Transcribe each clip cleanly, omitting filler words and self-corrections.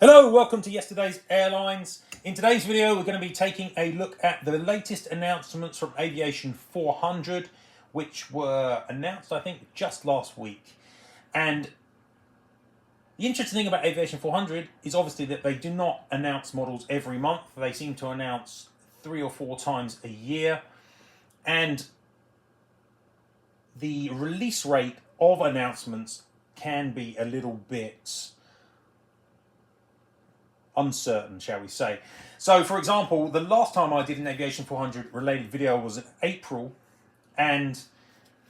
Hello, welcome to Yesterday's Airlines. In today's video, we're going to be taking a look at the latest announcements from Aviation400, which were announced, I think, just last week. And the interesting thing about Aviation400 is obviously that they do not announce models every month. They seem to announce 3 or 4 times a year. And the release rate of announcements can be a little bit uncertain, shall we say. So, for example, the last time I did an Aviation400 related video was in April, and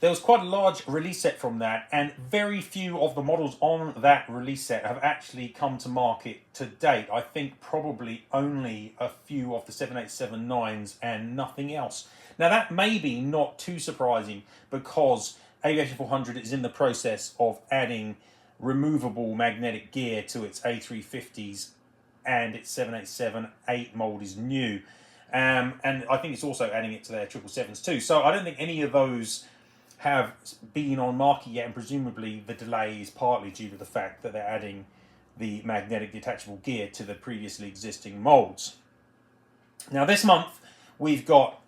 there was quite a large release set from that, and very few of the models on that release set have actually come to market to date. I think probably only a few of the 787-9s and nothing else. Now, that may be not too surprising because Aviation400 is in the process of adding removable magnetic gear to its A350s, and its 787-8 mold is new. And I think it's also adding it to their 777s too. So I don't think any of those have been on market yet, and presumably the delay is partly due to the fact that they're adding the magnetic detachable gear to the previously existing molds. Now this month we've got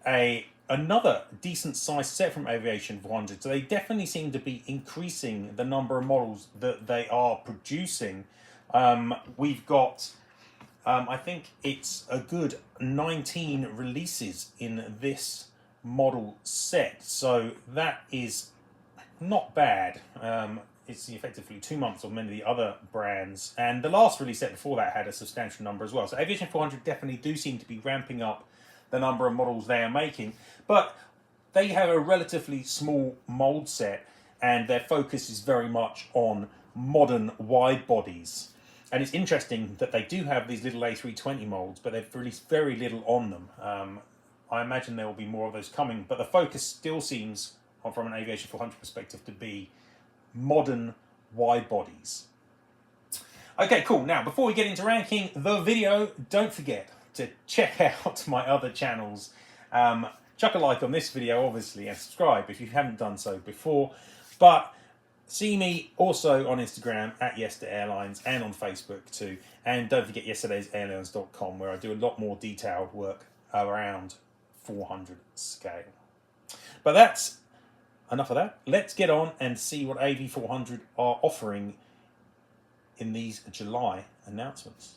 another decent sized set from Aviation400, so they definitely seem to be increasing the number of models that they are producing. We've got I think it's a good 19 releases in this model set, so that is not bad. It's effectively 2 months of many of the other brands, and the last release set before that had a substantial number as well. So Aviation400 definitely do seem to be ramping up the number of models they are making, but they have a relatively small mold set, and their focus is very much on modern wide bodies. And it's interesting that they do have these little A320 molds, but they've released very little on them. I imagine there will be more of those coming, but the focus still seems, from an Aviation400 perspective, to be modern wide bodies. Okay, cool. Now, before we get into ranking the video, don't forget to check out my other channels. Chuck a like on this video, obviously, and subscribe if you haven't done so before. But see me also on Instagram at YesterdayAirlines and on Facebook too. And don't forget yesterdaysairlines.com, where I do a lot more detailed work around 400 scale. But that's enough of that. Let's get on and see what AV400 are offering in these July announcements.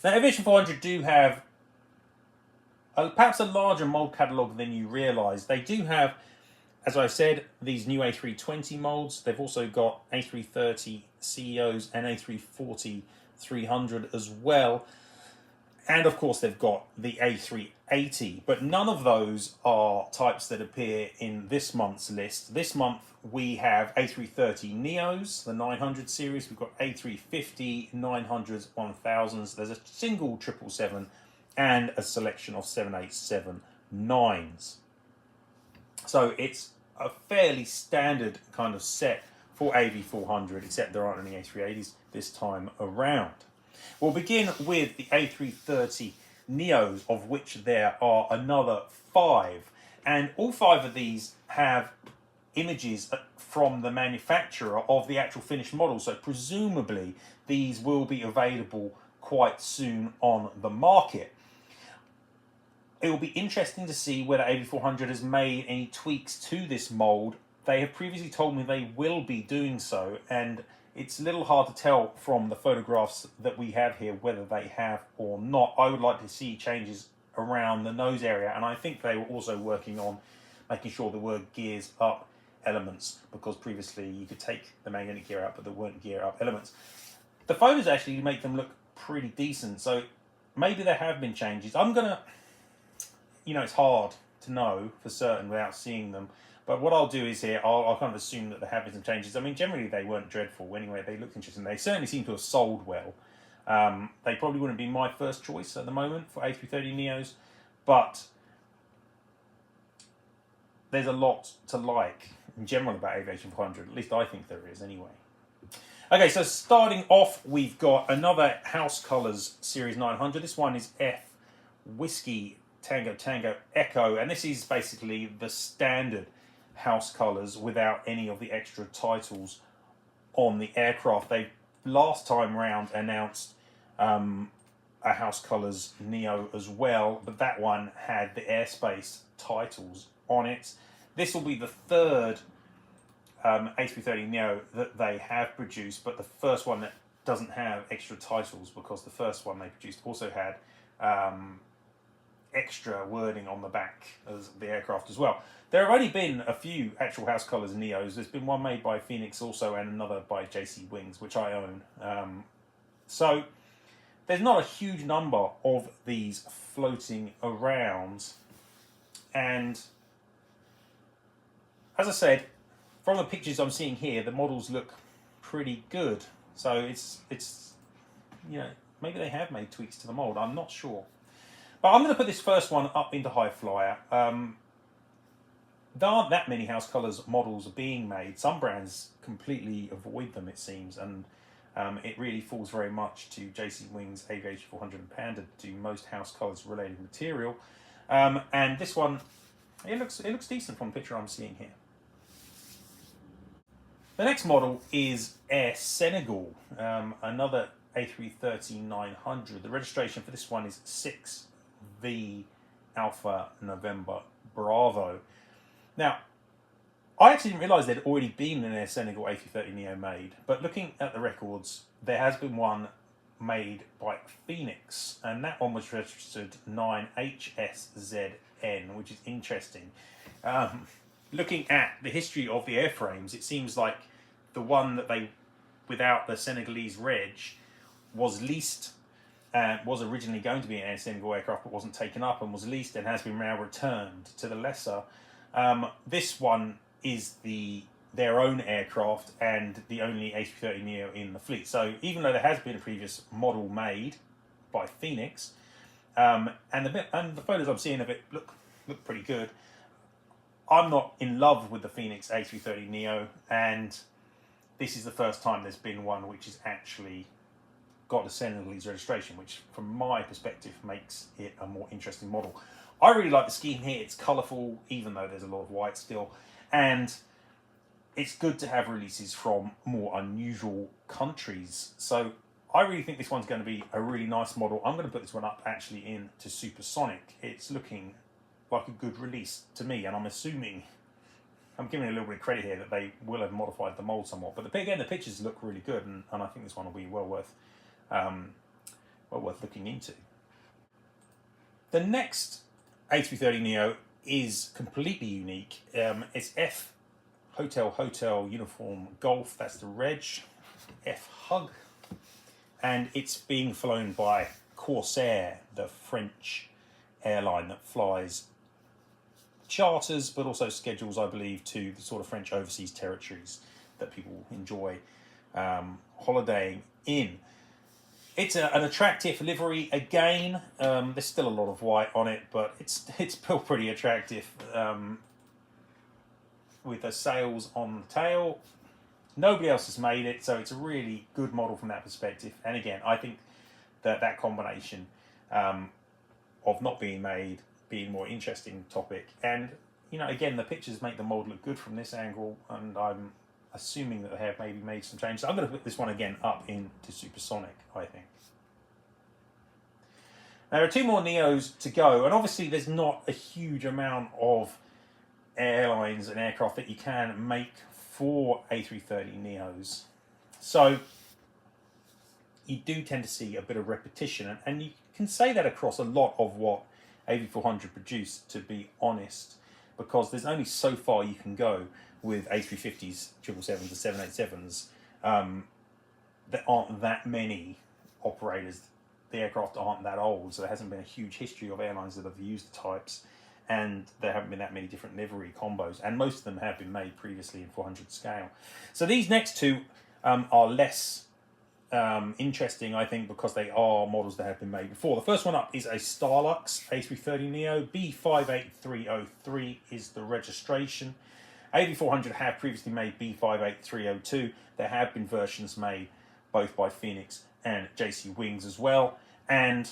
Now, Aviation400 do have perhaps a larger mold catalogue than you realise. They do have, as I said, these new A320 molds. They've also got A330 CEOs and A340-300 as well. And of course they've got the A380, but none of those are types that appear in this month's list. This month we have A330 Neos, the 900 series. We've got A350, 900s, 1000s. There's a single 777 and a selection of 787-9s. So it's a fairly standard kind of set for AV400, except there aren't any A380s this time around. We'll begin with the A330 Neos, of which there are another 5. And all 5 of these have images from the manufacturer of the actual finished model. So presumably these will be available quite soon on the market. It will be interesting to see whether AV400 has made any tweaks to this mold. They have previously told me they will be doing so, and it's a little hard to tell from the photographs that we have here whether they have or not. I would like to see changes around the nose area, and I think they were also working on making sure there were gears up elements, because previously you could take the magnetic gear out but there weren't gear up elements. The photos actually make them look pretty decent, so maybe there have been changes. I'm gonna, it's hard to know for certain without seeing them. But what I'll do is here, I'll kind of assume that there have been some changes. I mean, generally they weren't dreadful anyway. They looked interesting. They certainly seem to have sold well. They probably wouldn't be my first choice at the moment for A330 Neos, but there's a lot to like in general about Aviation400. At least I think there is anyway. Okay, so starting off, we've got another House Colours Series 900. This one is F Whiskey Tango Tango Echo, and this is basically the standard House Colours without any of the extra titles on the aircraft. They last time round announced a House Colours Neo as well, but that one had the airspace titles on it. This will be the third A330 Neo that they have produced, but the first one that doesn't have extra titles, because the first one they produced also had extra wording on the back as the aircraft as well. There have only been a few actual House Colours Neos. There's been one made by Phoenix also, and another by JC Wings, which I own. So there's not a huge number of these floating around. And as I said, from the pictures I'm seeing here, the models look pretty good. So it's you know, maybe they have made tweaks to the mold. I'm not sure. But I'm going to put this first one up into High Flyer. There aren't that many House Colours models being made. Some brands completely avoid them, it seems, and it really falls very much to JC Wings, Aviation400 and Panda to do most House Colours related material. And this one, it looks decent from the picture I'm seeing here. The next model is Air Senegal, another A330-900. The registration for this one is 6V Alpha November Bravo. Now, I actually didn't realise there'd already been an Air Senegal A330neo made, but looking at the records, there has been one made by Phoenix, and that one was registered 9HSZN, which is interesting. Looking at the history of the airframes, it seems like the one that they, without the Senegalese reg, was leased, was originally going to be an Air Senegal aircraft, but wasn't taken up and was leased and has been now returned to the lessor. This one is their own aircraft and the only A330neo in the fleet. So even though there has been a previous model made by Phoenix, and the photos I'm seeing of it look pretty good, I'm not in love with the Phoenix A330neo, and this is the first time there's been one which has actually got a Senegalese registration, which from my perspective makes it a more interesting model. I really like the scheme here. It's colourful, even though there's a lot of white still, and it's good to have releases from more unusual countries. So I really think this one's going to be a really nice model. I'm going to put this one up actually into Supersonic. It's looking like a good release to me, and I'm assuming, I'm giving it a little bit of credit here that they will have modified the mould somewhat. But again, the pictures look really good, and I think this one will be well worth looking into. The next A330neo is completely unique. It's F Hotel Uniform Golf, that's the reg, F Hug, and it's being flown by Corsair, the French airline that flies charters but also schedules, I believe, to the sort of French overseas territories that people enjoy holidaying in. It's an attractive livery again. There's still a lot of white on it, but it's still pretty attractive. With the sails on the tail, nobody else has made it, so it's a really good model from that perspective. And again, I think that combination of not being made being more interesting topic, and you know, again, the pictures make the mold look good from this angle, and I'm assuming that they have maybe made some changes. I'm going to put this one again up into Supersonic, I think. Now, there are two more Neos to go, and obviously there's not a huge amount of airlines and aircraft that you can make for A330 Neos. So you do tend to see a bit of repetition, and you can say that across a lot of what AV400 produced, to be honest, because there's only so far you can go with A350s, 777s, and 787s. There aren't that many operators. The aircraft aren't that old, so there hasn't been a huge history of airlines that have used the types, and there haven't been that many different livery combos, and most of them have been made previously in 400 scale. So these next two are less interesting, I think, because they are models that have been made before. The first one up is a Starlux A330neo. B58303 is the registration. AV400 have previously made B58302. There have been versions made both by Phoenix and JC Wings as well. And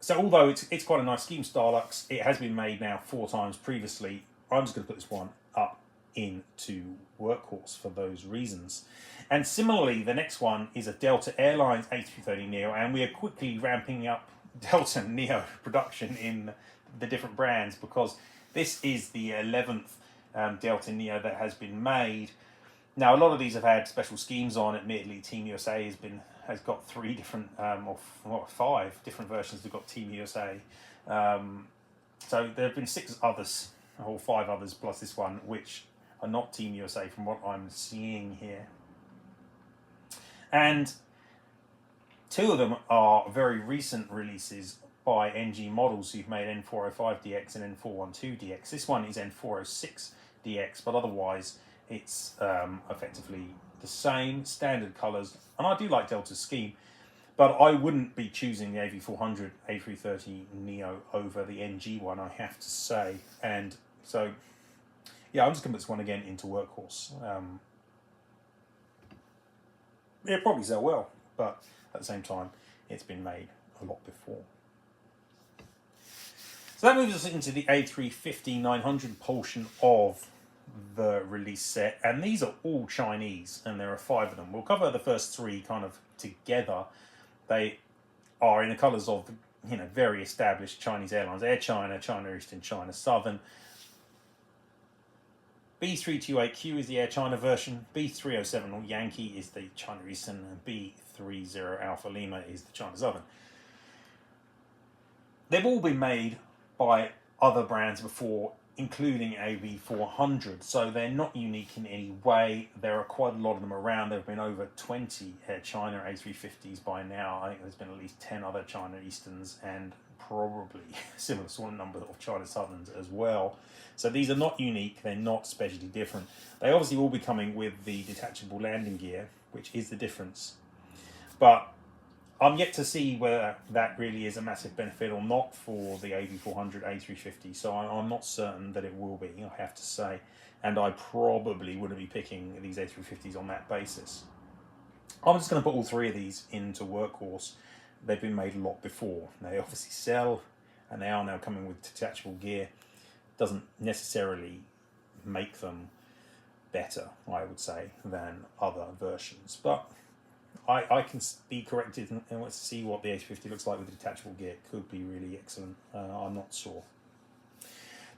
so although it's quite a nice scheme, Starlux, it has been made now 4 times previously. I'm just going to put this one up into Workhorse for those reasons. And similarly, the next one is a Delta Airlines A330neo, and we are quickly ramping up Delta Neo production in the different brands, because this is the 11th Delta Neo that has been made. Now, a lot of these have had special schemes on. Admittedly, Team USA has got 3 different, or 5 different versions. They've got Team USA. So there have been 6 others, or 5 others plus this one, which are not Team USA from what I'm seeing here. And 2 of them are very recent releases by NG models who've made N405DX and N412DX. This one is N406DX, but otherwise it's effectively the same, standard colours. And I do like Delta's scheme, but I wouldn't be choosing the AV400 A330neo over the NG one, I have to say. And so, yeah, I'm just going to put this one again into Workhorse. It'll probably sell well, but at the same time, it's been made a lot before. So that moves us into the A350-900 portion of the release set, and these are all Chinese, and there are 5 of them. We'll cover the first 3 kind of together. They are in the colours of, very established Chinese airlines: Air China, China Eastern, China Southern. B328Q is the Air China version. B307 or Yankee is the China Eastern, and B30 Alpha Lima is the China Southern. They've all been made by other brands before, including AV400, so they're not unique in any way. There are quite a lot of them around. There have been over 20 Air China A350s by now. I think there's been at least 10 other China Easterns, and probably a similar sort of number of China Southerns as well. So these are not unique, they're not specially different. They obviously will be coming with the detachable landing gear, which is the difference. But I'm yet to see whether that really is a massive benefit or not for the AV400 A350, so I'm not certain that it will be, I have to say. And I probably wouldn't be picking these A350s on that basis. I'm just going to put all 3 of these into Workhorse. They've been made a lot before. They obviously sell, and they are now coming with detachable gear. Doesn't necessarily make them better, I would say, than other versions. But I can be corrected and let's see what the A350 looks like with the detachable gear. It could be really excellent. I'm not sure.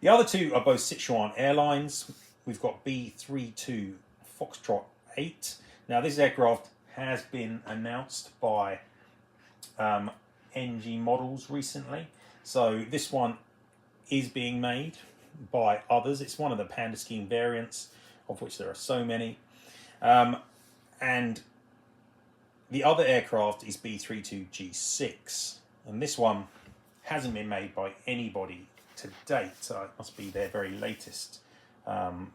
The other 2 are both Sichuan Airlines. We've got B32 Foxtrot 8. Now, this aircraft has been announced by NG models recently. So this one is being made by others. It's one of the Panda Scheme variants, of which there are so many. And the other aircraft is B32G6, and this one hasn't been made by anybody to date, so it must be their very latest Panda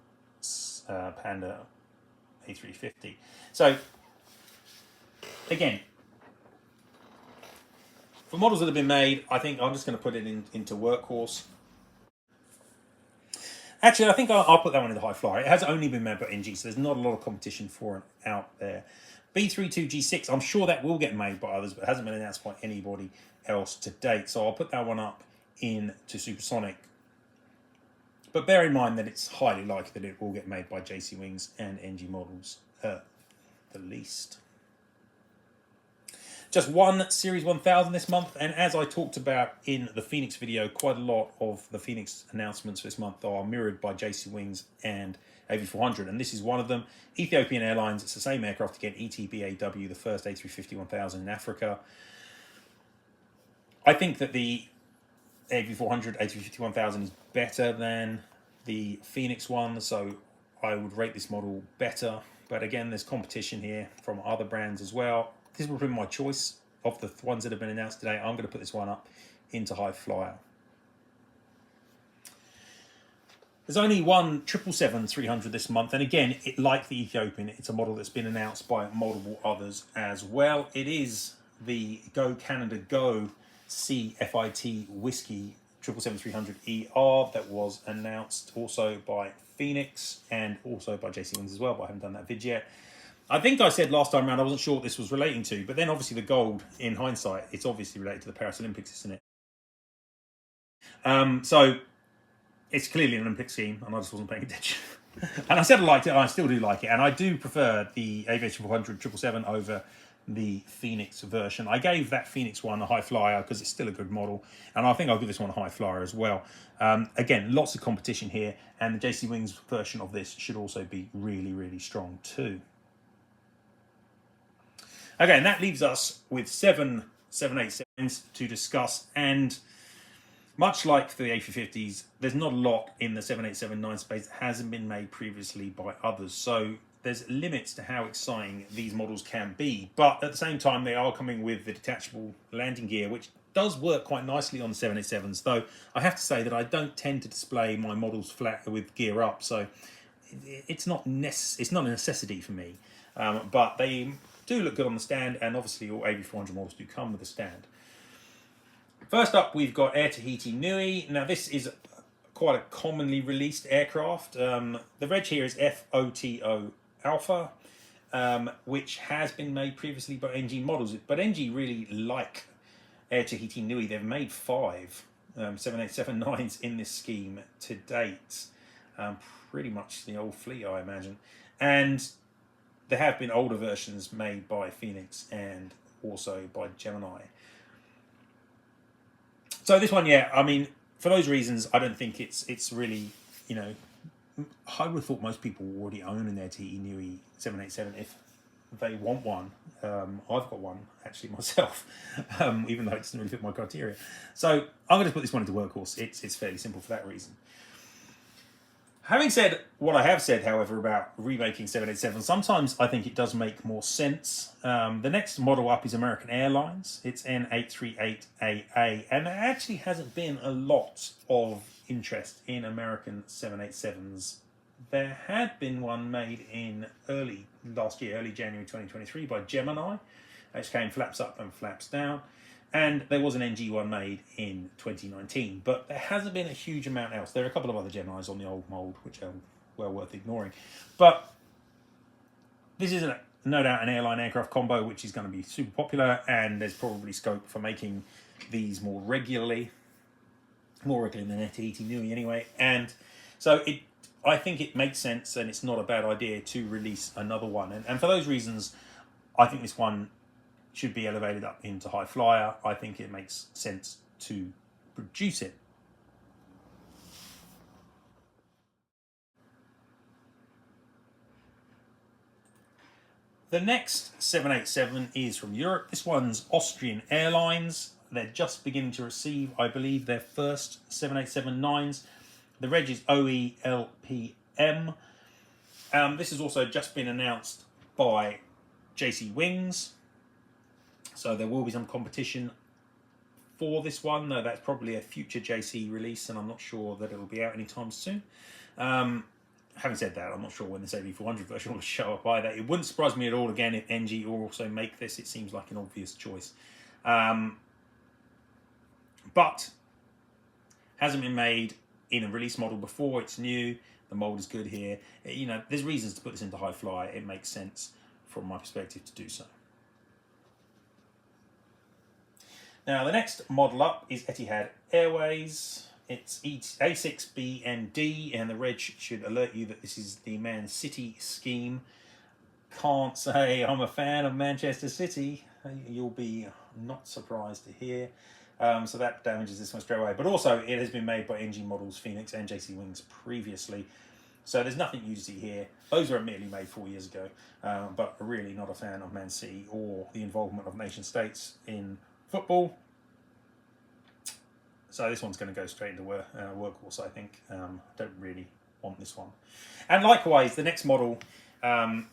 A350. So, again, for models that have been made, I think I'm just going to put it into Workhorse. Actually, I think I'll put that one in the High Flyer. It has only been made by NG, so there's not a lot of competition for it out there. B32G6, I'm sure that will get made by others, but it hasn't been announced by anybody else to date. So I'll put that one up into Supersonic. But bear in mind that it's highly likely that it will get made by JC Wings and NG models at the least. Just one Series 1000 this month, and as I talked about in the Phoenix video, quite a lot of the Phoenix announcements this month are mirrored by JC Wings and AV400, and this is one of them. Ethiopian Airlines, it's the same aircraft again, ETBAW, the first A350-1000 in Africa. I think that the AV400 A350-1000 is better than the Phoenix one, so I would rate this model better. But again, there's competition here from other brands as well. This will be my choice of the ones that have been announced today. I'm going to put this one up into High Flyer. There's only one 777-300 this month, and again, like the Ethiopian, it's a model that's been announced by multiple others as well. It is the Go Canada Go CFIT Whiskey 777-300ER that was announced also by Phoenix and also by JC Wings as well, but I haven't done that vid yet. I think I said last time around I wasn't sure what this was relating to, but then obviously the gold, in hindsight, it's obviously related to the Paris Olympics, isn't it? So it's clearly an Olympic scheme, and I just wasn't paying attention. And I said I liked it, and I still do like it. And I do prefer the Aviation 400 777 over the Phoenix version. I gave that Phoenix one a high flyer because it's still a good model. And I think I'll give this one a high flyer as well. Again, lots of competition here. And the JC Wings version of this should also be really, really strong too. Okay, and that leaves us with 787s to discuss. And much like the A350s, there's not a lot in the 787-9 space that hasn't been made previously by others. So there's limits to how exciting these models can be. But at the same time, they are coming with the detachable landing gear, which does work quite nicely on the 787s. Though I have to say that I don't tend to display my models flat with gear up. So it's not a necessity for me. But they do look good on the stand. And obviously all Aviation400 models do come with a stand. First up, we've got Air Tahiti Nui. Now, this is quite a commonly released aircraft. The reg here is FOTO Alpha, which has been made previously by NG models. But NG really like Air Tahiti Nui. They've made 5 787-9s in this scheme to date. Pretty much the old fleet, I imagine. And there have been older versions made by Phoenix and also by Gemini. So this one, yeah, I mean, for those reasons, I don't think it's really, you know, I would have thought most people already own an Air Tahiti Nui 787 if they want one. I've got one, actually, myself, even though it doesn't really fit my criteria. So I'm going to put this one into workhorse. It's fairly simple for that reason. Having said what I have said, however, about remaking 787, sometimes I think it does make more sense. The next model up is American Airlines. It's N838AA, and there actually hasn't been a lot of interest in American 787s. There had been one made in early January 2023 by Gemini, which came flaps up and flaps down. And there was an NG one made in 2019, but there hasn't been a huge amount else. There are a couple of other Geminis on the old mould, which are well worth ignoring. But this is no doubt an airline aircraft combo, which is going to be super popular, and there's probably scope for making these more regularly than Air Tahiti Nui anyway. And so I think it makes sense, and it's not a bad idea to release another one. And for those reasons, I think this one should be elevated up into high flyer. I think it makes sense to produce it. The next 787 is from Europe. This one's Austrian Airlines. They're just beginning to receive, I believe, their first 787-9s. The reg is OELPM. This has also just been announced by JC Wings. So there will be some competition for this one, though that's probably a future JC release, and I'm not sure that it will be out anytime soon. Having said that, I'm not sure when this AV400 version will show up either. It wouldn't surprise me at all, again, if NG will also make this. It seems like an obvious choice. But hasn't been made in a release model before. It's new. The mold is good here. You know, there's reasons to put this into high fly. It makes sense from my perspective to do so. Now, the next model up is Etihad Airways. It's A6BND, and the reg should alert you that this is the Man City scheme. Can't say I'm a fan of Manchester City. You'll be not surprised to hear. So that damages this one straight away. But also, it has been made by NG Models, Phoenix, and JC Wings previously. So there's nothing new to see here. Those were admittedly made 4 years ago, but really not a fan of Man City or the involvement of nation states in football. So this one's going to go straight into workhorse, I think. Don't really want this one. And likewise, the next model,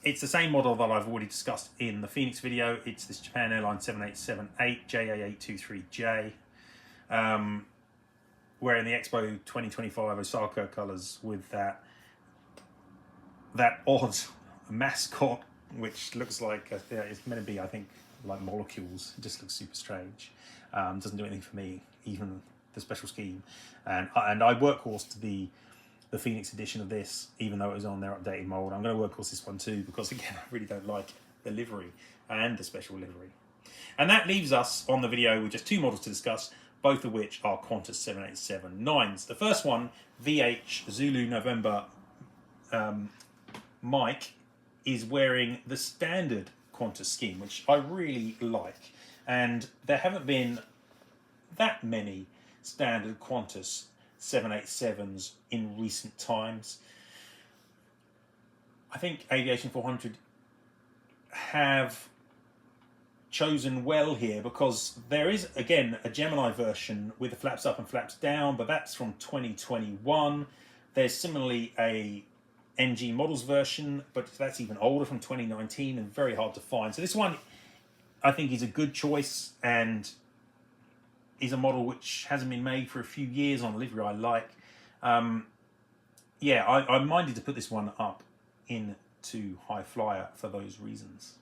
it's the same model that I've already discussed in the Phoenix video. It's this Japan Airlines 7878 JA823J. Wearing the Expo 2025 Osaka colours with that odd mascot, which looks like it's meant to be, I think, like molecules. It just looks super strange. Doesn't do anything for me, even the special scheme. And I workhorsed the Phoenix edition of this, even though it was on their updated mold. I'm going to workhorse this one too, because again, I really don't like the livery and the special livery. And that leaves us on the video with just 2 models to discuss, both of which are Qantas 787-9s. The first one, VH Zulu November Mike is wearing the standard Qantas scheme, which I really like. And there haven't been that many standard Qantas 787s in recent times. I think Aviation400 have chosen well here, because there is, again, a Gemini version with the flaps up and flaps down, but that's from 2021. There's similarly a NG models version, but that's even older, from 2019, and very hard to find. So this one, I think, is a good choice, and is a model which hasn't been made for a few years on a livery I like. Yeah, I'm minded to put this one up into High Flyer for those reasons.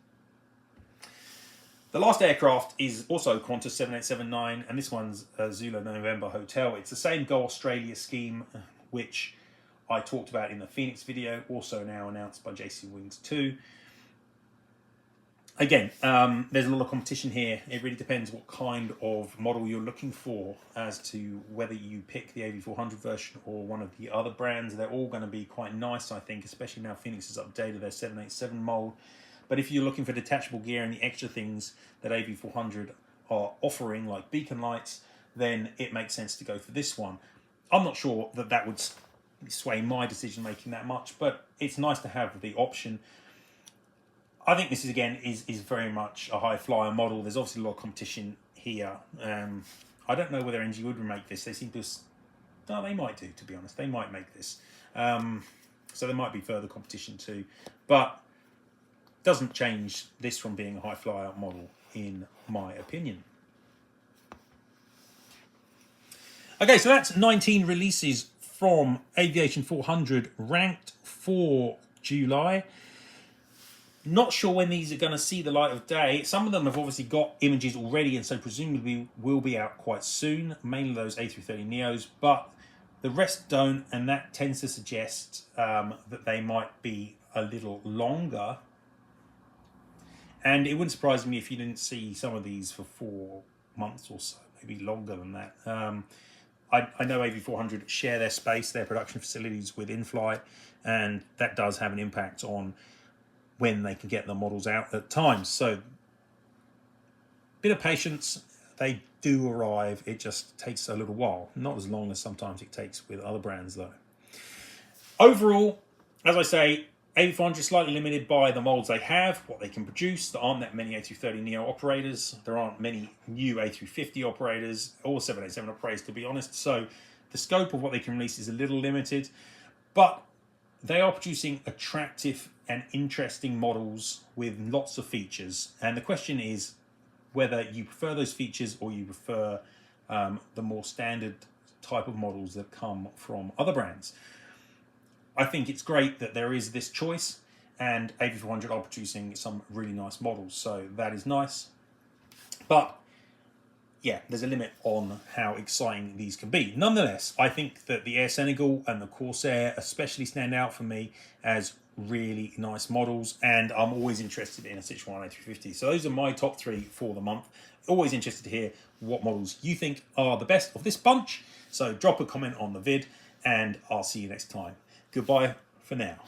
The last aircraft is also Qantas 7879, and this one's a Zulu November Hotel. It's the same Go Australia scheme, which I talked about in the Phoenix video, also now announced by JC Wings 2. Again, there's a lot of competition here. It really depends what kind of model you're looking for as to whether you pick the AV400 version or one of the other brands. They're all going to be quite nice, I think, especially now Phoenix has updated their 787 mold. But if you're looking for detachable gear and the extra things that AV400 are offering, like beacon lights, then it makes sense to go for this one. I'm not sure that that would sway my decision making that much, but it's nice to have the option. I think this is, again, is very much a high flyer model. There's obviously a lot of competition here. I don't know whether NG would make this. They seem to... No, they might do, to be honest. They might make this. So there might be further competition too. But doesn't change this from being a high flyer model, in my opinion. Okay, so that's 19 releases from Aviation400 ranked for July. Not sure when these are going to see the light of day. Some of them have obviously got images already, and so presumably will be out quite soon, mainly those A330neos, but the rest don't, and that tends to suggest that they might be a little longer. And it wouldn't surprise me if you didn't see some of these for 4 months or so, maybe longer than that. I know AV400 share their space, their production facilities with in-flight, and that does have an impact on when they can get the models out at times. So, bit of patience. They do arrive. It just takes a little while. Not as long as sometimes it takes with other brands, though. Overall, as I say, AV400 is slightly limited by the molds they have, what they can produce. There aren't that many A330neo operators. There aren't many new A350 operators or 787 operators, to be honest. So the scope of what they can release is a little limited. But they are producing attractive and interesting models with lots of features. And the question is whether you prefer those features or you prefer the more standard type of models that come from other brands. I think it's great that there is this choice, and AV400 are producing some really nice models, so that is nice. But yeah, there's a limit on how exciting these can be. Nonetheless, I think that the Air Senegal and the Corsair especially stand out for me as really nice models, and I'm always interested in a Sichuan A350. So those are my top 3 for the month. Always interested to hear what models you think are the best of this bunch. So drop a comment on the vid, and I'll see you next time. Goodbye for now.